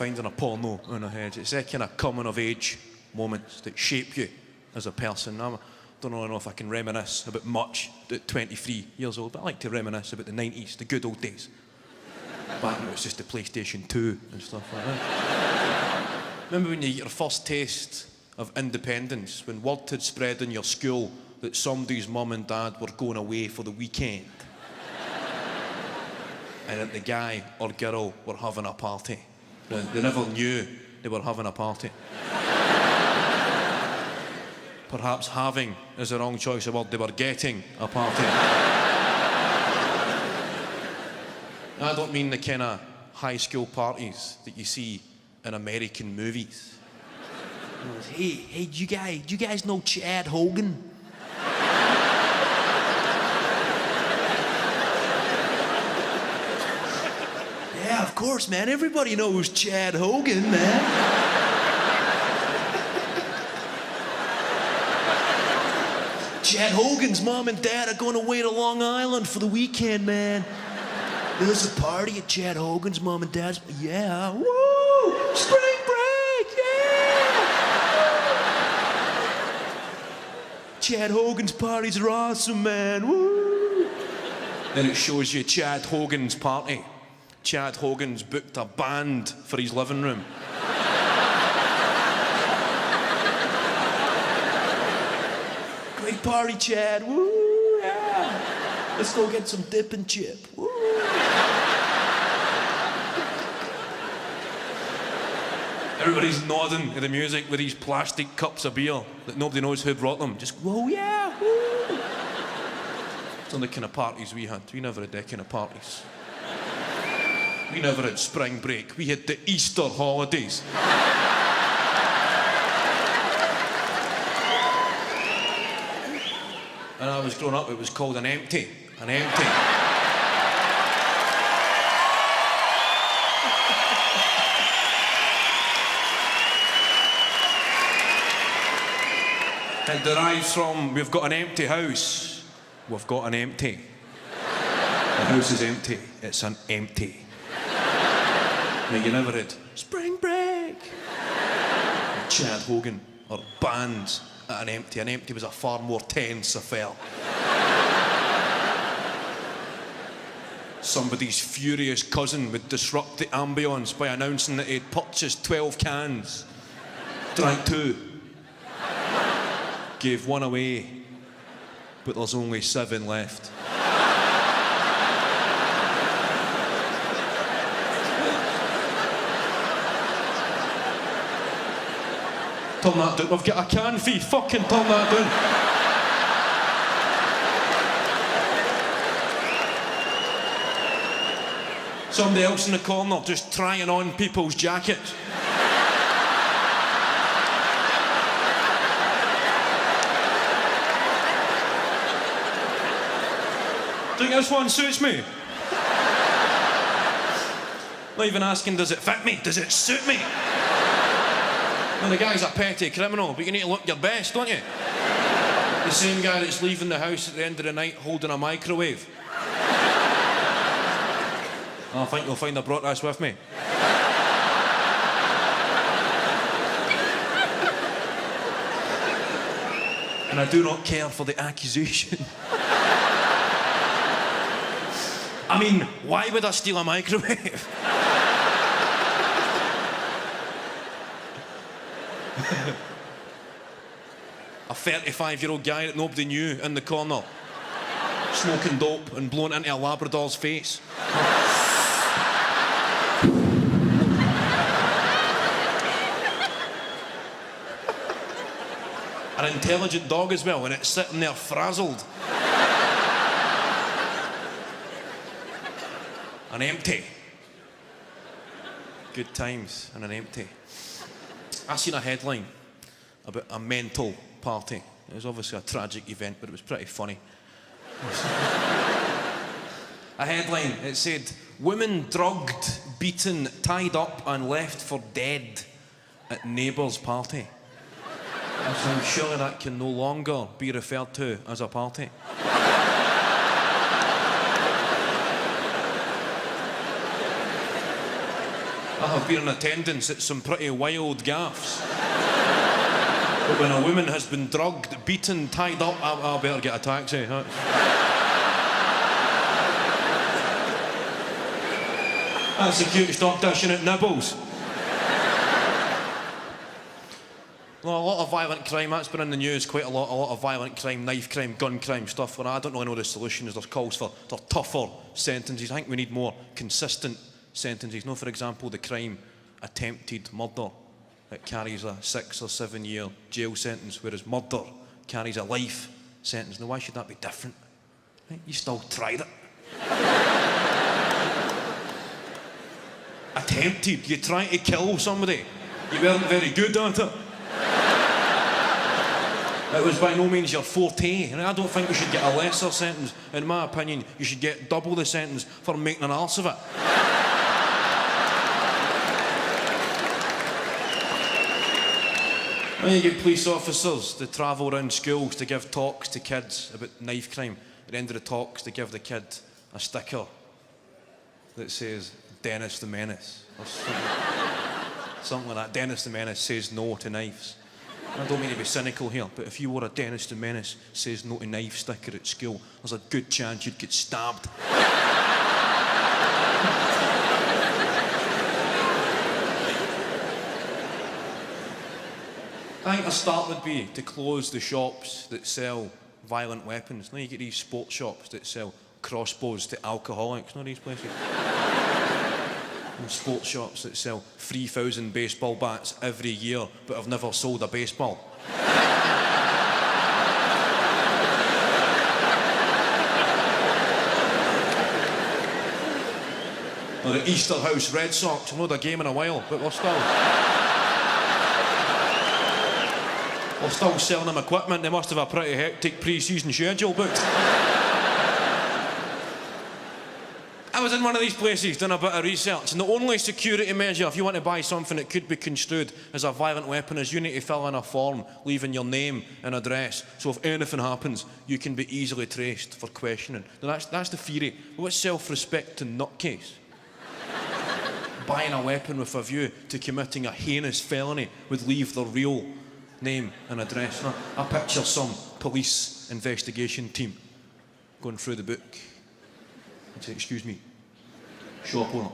finding a porno in our heads. It's that kind of coming of age moments that shape you as a person. I don't really know if I can reminisce about much at 23 years old, but I like to reminisce about the 90s, the good old days. Back when it was just the PlayStation 2 and stuff like that. Remember when you get your first taste of independence, when word had spread in your school that somebody's mum and dad were going away for the weekend and that the guy or girl were having a party. They never knew they were having a party. Perhaps having is the wrong choice of word. They were getting a party. I don't mean the kind of high school parties that you see in American movies. Hey, do you guys know Chad Hogan? Yeah, of course, man. Everybody knows Chad Hogan, man. Chad Hogan's mom and dad are going away to Long Island for the weekend, man. There's a party at Chad Hogan's mom and dad's. Yeah, woo! Spring break, yeah! Chad Hogan's parties are awesome, man, woo! Then it shows you Chad Hogan's party. Chad Hogan's booked a band for his living room. Great party, Chad, woo, yeah! Let's go get some dip and chip, woo! Everybody's nodding to the music with these plastic cups of beer that nobody knows who brought them. Just, whoa, yeah, woo! It's on the kind of parties we had. We never had that kind of parties. We never had spring break. We had the Easter holidays. When I was growing up, it was called an empty. An empty. It derives from, we've got an empty house. We've got an empty. The house is empty. It's an empty. I mean, you never had spring break. Or Chad Hogan or bands at an empty. An empty was a far more tense affair. Somebody's furious cousin would disrupt the ambience by announcing that he'd purchased 12 cans, drank 2, gave 1 away, but there's only 7 left. Turn that down. We've got a can fee. Fucking turn that down. Somebody else in the corner just trying on people's jackets. Do you think this one suits me? Not even asking, does it fit me? Does it suit me? And the guy's a petty criminal, but you need to look your best, don't you? The same guy that's leaving the house at the end of the night holding a microwave. Oh, I think you'll find I brought this with me. And I do not care for the accusation. I mean, why would I steal a microwave? A 35-year-old guy that nobody knew in the corner, smoking dope and blowing into a Labrador's face. An intelligent dog as well, and it's sitting there frazzled. An empty. Good times and an empty. I seen a headline about a mental party. It was obviously a tragic event, but it was pretty funny. A headline, it said, "Woman drugged, beaten, tied up and left for dead at neighbour's party." So surely that can no longer be referred to as a party. I have been in attendance at some pretty wild gaffes. But when a woman has been drugged, beaten, tied up, I better get a taxi. That's the cute stop dishing at nibbles. Well, a lot of violent crime, that's been in the news quite a lot of violent crime, knife crime, gun crime, stuff where I don't really know the solutions. There's calls for tougher sentences. I think we need more consistent sentences. For example, the crime attempted murder. It carries a 6 or 7 year jail sentence, whereas murder carries a life sentence. Now, why should that be different? Right? You still tried it. Attempted. You tried to kill somebody. You weren't very good at it. It was by no means your forte, and I don't think you should get a lesser sentence. In my opinion, you should get double the sentence for making an arse of it. When you get police officers to travel around schools to give talks to kids about knife crime, at the end of the talks they give the kid a sticker that says Dennis the Menace, or something like that. Dennis the Menace says no to knives. I don't mean to be cynical here, but if you wore a Dennis the Menace says no to knife sticker at school, there's a good chance you'd get stabbed. I think a start would be to close the shops that sell violent weapons. Now you get these sports shops that sell crossbows to alcoholics, these places. And sports shops that sell 3,000 baseball bats every year but have never sold a baseball. Or the Easterhouse Red Sox, not a game in a while, but we're still selling them equipment. They must have a pretty hectic pre-season schedule booked. I was in one of these places doing a bit of research, and the only security measure if you want to buy something that could be construed as a violent weapon is you need to fill in a form leaving your name and address, so if anything happens you can be easily traced for questioning. Now that's the theory. But what's self-respecting nutcase buying a weapon with a view to committing a heinous felony would leave their real name and address? Now, I picture some police investigation team going through the book and say, excuse me, shop owner.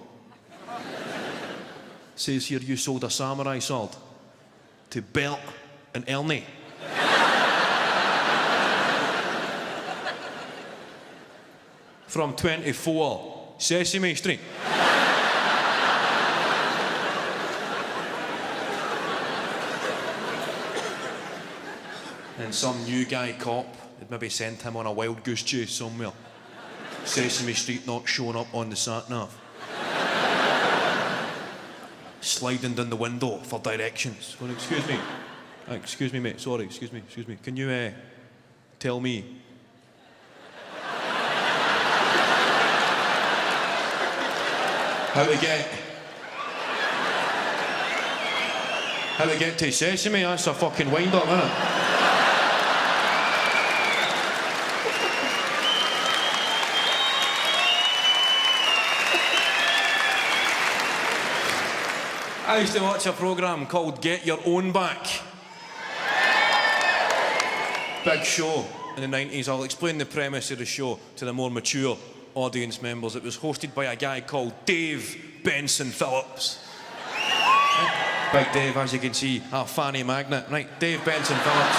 Says here you sold a samurai sword to Bert and Ernie. From 24 Sesame Street. And some new guy cop had maybe sent him on a wild goose chase somewhere. Sesame Street not showing up on the sat-nav. Sliding down the window for directions. Going, excuse me mate, sorry, excuse me. Can you tell me how to get to Sesame? That's a fucking wind-up, isn't it? I used to watch a programme called Get Your Own Back. Big show in the 90s. I'll explain the premise of the show to the more mature audience members. It was hosted by a guy called Dave Benson Phillips. Big Dave, as you can see, a fanny magnet. Right, Dave Benson Phillips.